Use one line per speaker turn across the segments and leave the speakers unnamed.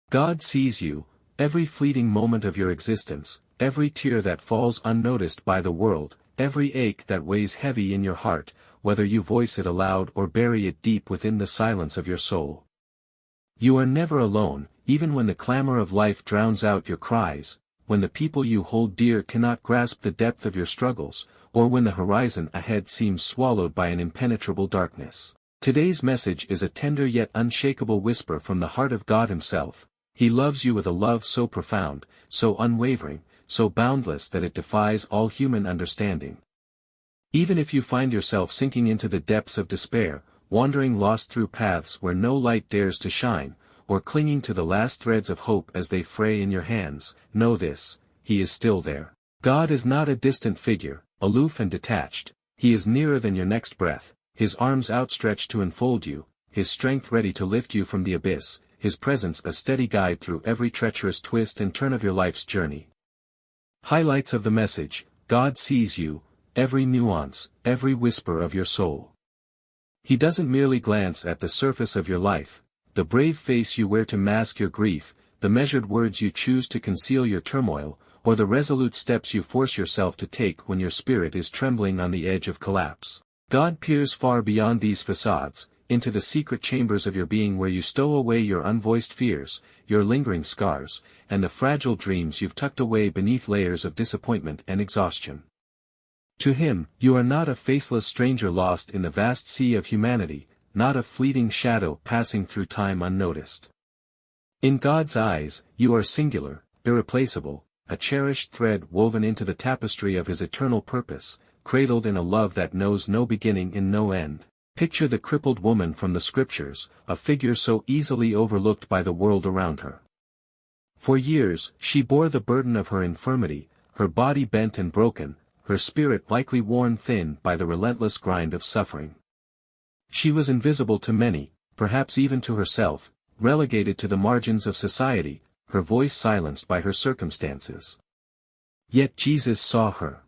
God sees you, every fleeting moment of your existence, every tear that falls unnoticed by the world, every ache that weighs heavy in your heart, whether you voice it aloud or bury it deep within the silence of your soul. You are never alone, even when the clamor of life drowns out your cries, when the people you hold dear cannot grasp the depth of your struggles, or when the horizon ahead seems swallowed by an impenetrable darkness. Today's message is a tender yet unshakable whisper from the heart of God Himself. He loves you with a love so profound, so unwavering, so boundless that it defies all human understanding. Even if you find yourself sinking into the depths of despair, wandering lost through paths where no light dares to shine, or clinging to the last threads of hope as they fray in your hands, know this: He is still there. God is not a distant figure, aloof and detached. He is nearer than your next breath, His arms outstretched to enfold you, His strength ready to lift you from the abyss, His presence a steady guide through every treacherous twist and turn of your life's journey. Highlights of the message: God sees you, every nuance, every whisper of your soul. He doesn't merely glance at the surface of your life, the brave face you wear to mask your grief, the measured words you choose to conceal your turmoil, or the resolute steps you force yourself to take when your spirit is trembling on the edge of collapse. God peers far beyond these facades, into the secret chambers of your being where you stow away your unvoiced fears, your lingering scars, and the fragile dreams you've tucked away beneath layers of disappointment and exhaustion. To Him, you are not a faceless stranger lost in the vast sea of humanity, not a fleeting shadow passing through time unnoticed. In God's eyes, you are singular, irreplaceable, a cherished thread woven into the tapestry of His eternal purpose, cradled in a love that knows no beginning and no end. Picture the crippled woman from the Scriptures, a figure so easily overlooked by the world around her. For years, she bore the burden of her infirmity, her body bent and broken, her spirit likely worn thin by the relentless grind of suffering. She was invisible to many, perhaps even to herself, relegated to the margins of society, her voice silenced by her circumstances. Yet Jesus saw her.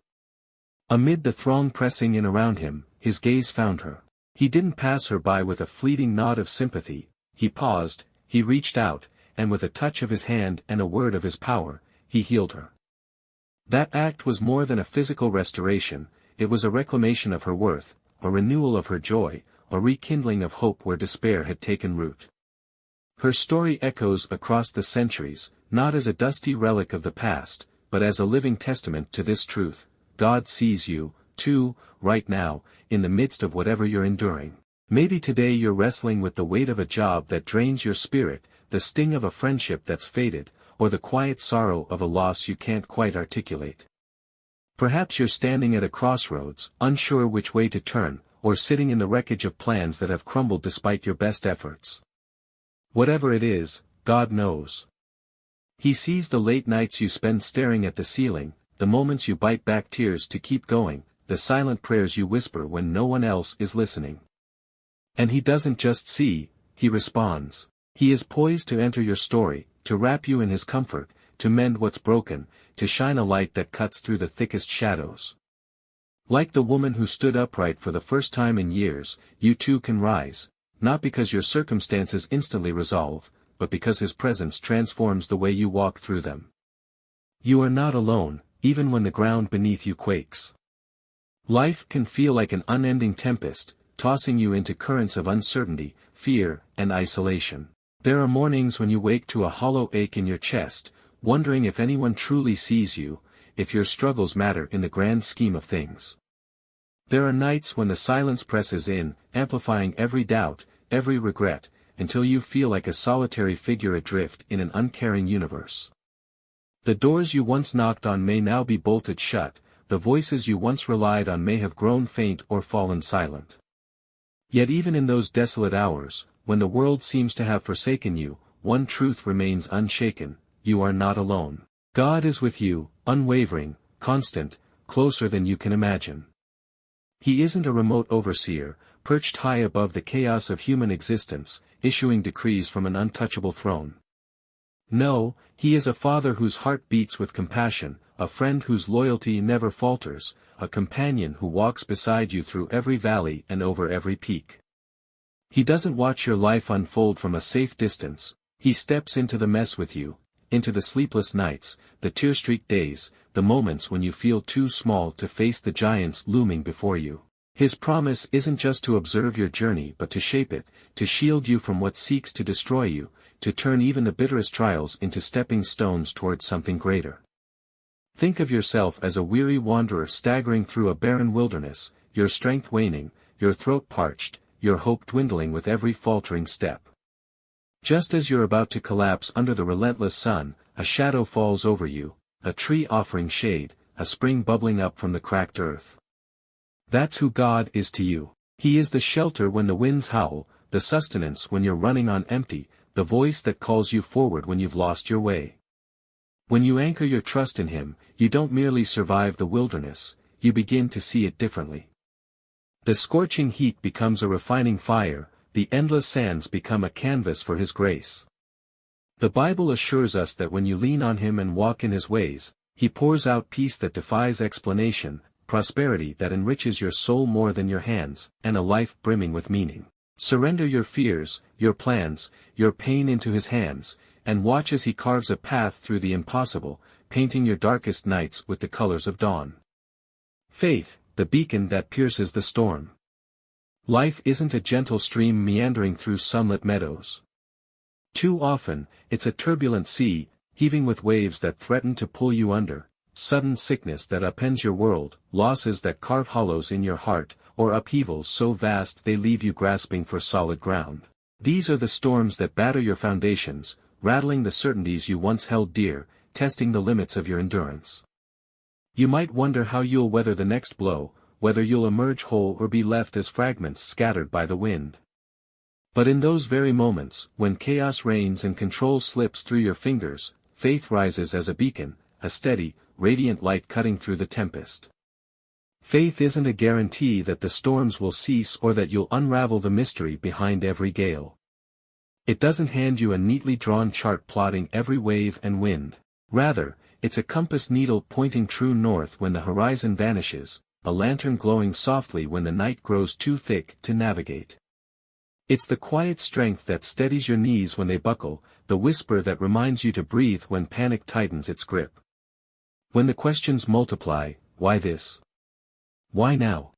Amid the throng pressing in around Him, His gaze found her. He didn't pass her by with a fleeting nod of sympathy, He paused, He reached out, and with a touch of His hand and a word of His power, He healed her. That act was more than a physical restoration, it was a reclamation of her worth, a renewal of her joy, a rekindling of hope where despair had taken root. Her story echoes across the centuries, not as a dusty relic of the past, but as a living testament to this truth: God sees you, too, right now, in the midst of whatever you're enduring. Maybe today you're wrestling with the weight of a job that drains your spirit, the sting of a friendship that's faded, or the quiet sorrow of a loss you can't quite articulate. Perhaps you're standing at a crossroads, unsure which way to turn, or sitting in the wreckage of plans that have crumbled despite your best efforts. Whatever it is, God knows. He sees the late nights you spend staring at the ceiling, the moments you bite back tears to keep going, the silent prayers you whisper when no one else is listening. And He doesn't just see, He responds. He is poised to enter your story, to wrap you in His comfort, to mend what's broken, to shine a light that cuts through the thickest shadows. Like the woman who stood upright for the first time in years, you too can rise, not because your circumstances instantly resolve, but because His presence transforms the way you walk through them. You are not alone, even when the ground beneath you quakes. Life can feel like an unending tempest, tossing you into currents of uncertainty, fear, and isolation. There are mornings when you wake to a hollow ache in your chest, wondering if anyone truly sees you, if your struggles matter in the grand scheme of things. There are nights when the silence presses in, amplifying every doubt, every regret, until you feel like a solitary figure adrift in an uncaring universe. The doors you once knocked on may now be bolted shut, the voices you once relied on may have grown faint or fallen silent. Yet even in those desolate hours, when the world seems to have forsaken you, one truth remains unshaken: you are not alone. God is with you, unwavering, constant, closer than you can imagine. He isn't a remote overseer, perched high above the chaos of human existence, issuing decrees from an untouchable throne. No, He is a Father whose heart beats with compassion, a friend whose loyalty never falters, a companion who walks beside you through every valley and over every peak. He doesn't watch your life unfold from a safe distance, He steps into the mess with you, into the sleepless nights, the tear-streaked days, the moments when you feel too small to face the giants looming before you. His promise isn't just to observe your journey but to shape it, to shield you from what seeks to destroy you, to turn even the bitterest trials into stepping stones towards something greater. Think of yourself as a weary wanderer staggering through a barren wilderness, your strength waning, your throat parched, your hope dwindling with every faltering step. Just as you're about to collapse under the relentless sun, a shadow falls over you, a tree offering shade, a spring bubbling up from the cracked earth. That's who God is to you. He is the shelter when the winds howl, the sustenance when you're running on empty, the voice that calls you forward when you've lost your way. When you anchor your trust in Him, you don't merely survive the wilderness, you begin to see it differently. The scorching heat becomes a refining fire, the endless sands become a canvas for His grace. The Bible assures us that when you lean on Him and walk in His ways, He pours out peace that defies explanation, prosperity that enriches your soul more than your hands, and a life brimming with meaning. Surrender your fears, your plans, your pain into His hands, and watch as He carves a path through the impossible, painting your darkest nights with the colors of dawn. Faith, the beacon that pierces the storm. Life isn't a gentle stream meandering through sunlit meadows. Too often, it's a turbulent sea, heaving with waves that threaten to pull you under, sudden sickness that upends your world, losses that carve hollows in your heart, or upheavals so vast they leave you grasping for solid ground. These are the storms that batter your foundations, rattling the certainties you once held dear, testing the limits of your endurance. You might wonder how you'll weather the next blow, whether you'll emerge whole or be left as fragments scattered by the wind. But in those very moments, when chaos reigns and control slips through your fingers, faith rises as a beacon, a steady, radiant light cutting through the tempest. Faith isn't a guarantee that the storms will cease or that you'll unravel the mystery behind every gale. It doesn't hand you a neatly drawn chart plotting every wave and wind. Rather, it's a compass needle pointing true north when the horizon vanishes, a lantern glowing softly when the night grows too thick to navigate. It's the quiet strength that steadies your knees when they buckle, the whisper that reminds you to breathe when panic tightens its grip. When the questions multiply, why this? Why now?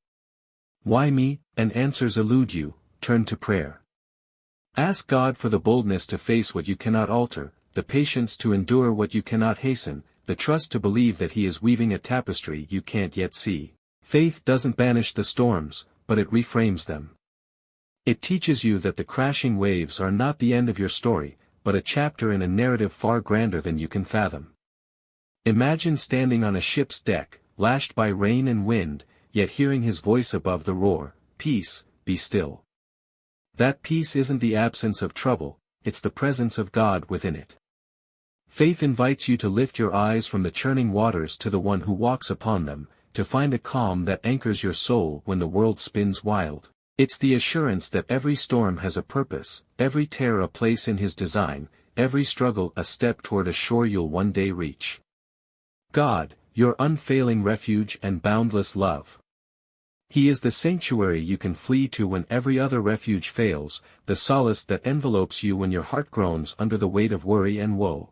Why me? And answers elude you, turn to prayer. Ask God for the boldness to face what you cannot alter, the patience to endure what you cannot hasten, the trust to believe that He is weaving a tapestry you can't yet see. Faith doesn't banish the storms, but it reframes them. It teaches you that the crashing waves are not the end of your story, but a chapter in a narrative far grander than you can fathom. Imagine standing on a ship's deck, lashed by rain and wind, yet hearing His voice above the roar, "Peace, be still." That peace isn't the absence of trouble, it's the presence of God within it. Faith invites you to lift your eyes from the churning waters to the One who walks upon them, to find a calm that anchors your soul when the world spins wild. It's the assurance that every storm has a purpose, every tear a place in His design, every struggle a step toward a shore you'll one day reach. God, your unfailing refuge and boundless love. He is the sanctuary you can flee to when every other refuge fails, the solace that envelopes you when your heart groans under the weight of worry and woe.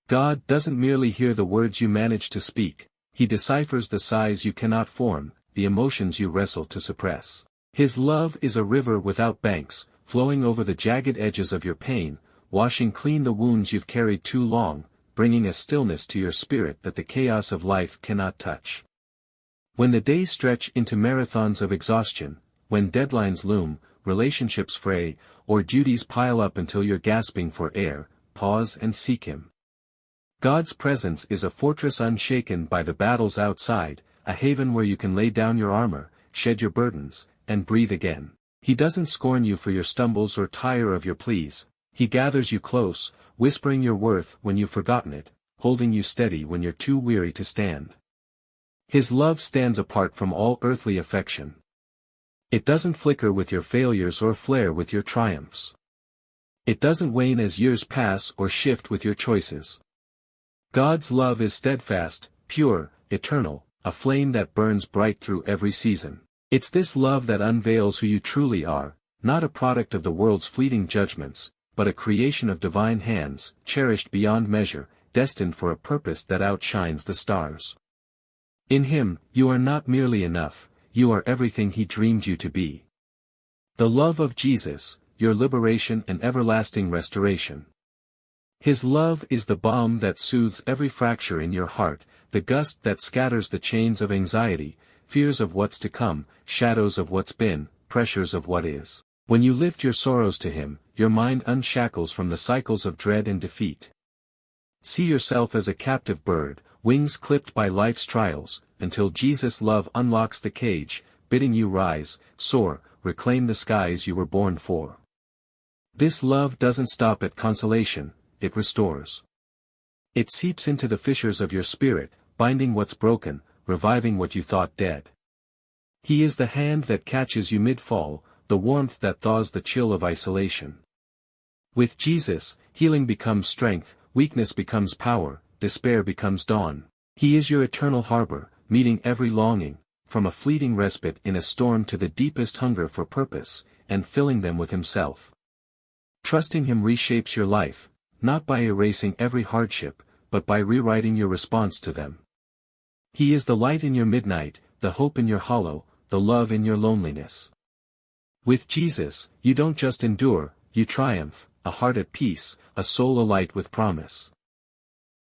God doesn't merely hear the words you manage to speak, He deciphers the sighs you cannot form, the emotions you wrestle to suppress. His love is a river without banks, flowing over the jagged edges of your pain, washing clean the wounds you've carried too long, bringing a stillness to your spirit that the chaos of life cannot touch. When the days stretch into marathons of exhaustion, when deadlines loom, relationships fray, or duties pile up until you're gasping for air, pause and seek Him. God's presence is a fortress unshaken by the battles outside, a haven where you can lay down your armor, shed your burdens, and breathe again. He doesn't scorn you for your stumbles or tire of your pleas. He gathers you close, whispering your worth when you've forgotten it, holding you steady when you're too weary to stand. His love stands apart from all earthly affection. It doesn't flicker with your failures or flare with your triumphs. It doesn't wane as years pass or shift with your choices. God's love is steadfast, pure, eternal, a flame that burns bright through every season. It's this love that unveils who you truly are, not a product of the world's fleeting judgments, but a creation of divine hands, cherished beyond measure, destined for a purpose that outshines the stars. In him, you are not merely enough, you are everything he dreamed you to be. The love of Jesus, your liberation and everlasting restoration. His love is the balm that soothes every fracture in your heart, the gust that scatters the chains of anxiety, fears of what's to come, shadows of what's been, pressures of what is. When you lift your sorrows to him, your mind unshackles from the cycles of dread and defeat. See yourself as a captive bird, wings clipped by life's trials, until Jesus' love unlocks the cage, bidding you rise, soar, reclaim the skies you were born for. This love doesn't stop at consolation, it restores. It seeps into the fissures of your spirit, binding what's broken, reviving what you thought dead. He is the hand that catches you mid-fall, the warmth that thaws the chill of isolation. With Jesus, healing becomes strength, weakness becomes power, despair becomes dawn. He is your eternal harbor, meeting every longing, from a fleeting respite in a storm to the deepest hunger for purpose, and filling them with himself. Trusting him reshapes your life, not by erasing every hardship, but by rewriting your response to them. He is the light in your midnight, the hope in your hollow, the love in your loneliness. With Jesus, you don't just endure, you triumph, a heart at peace, a soul alight with promise.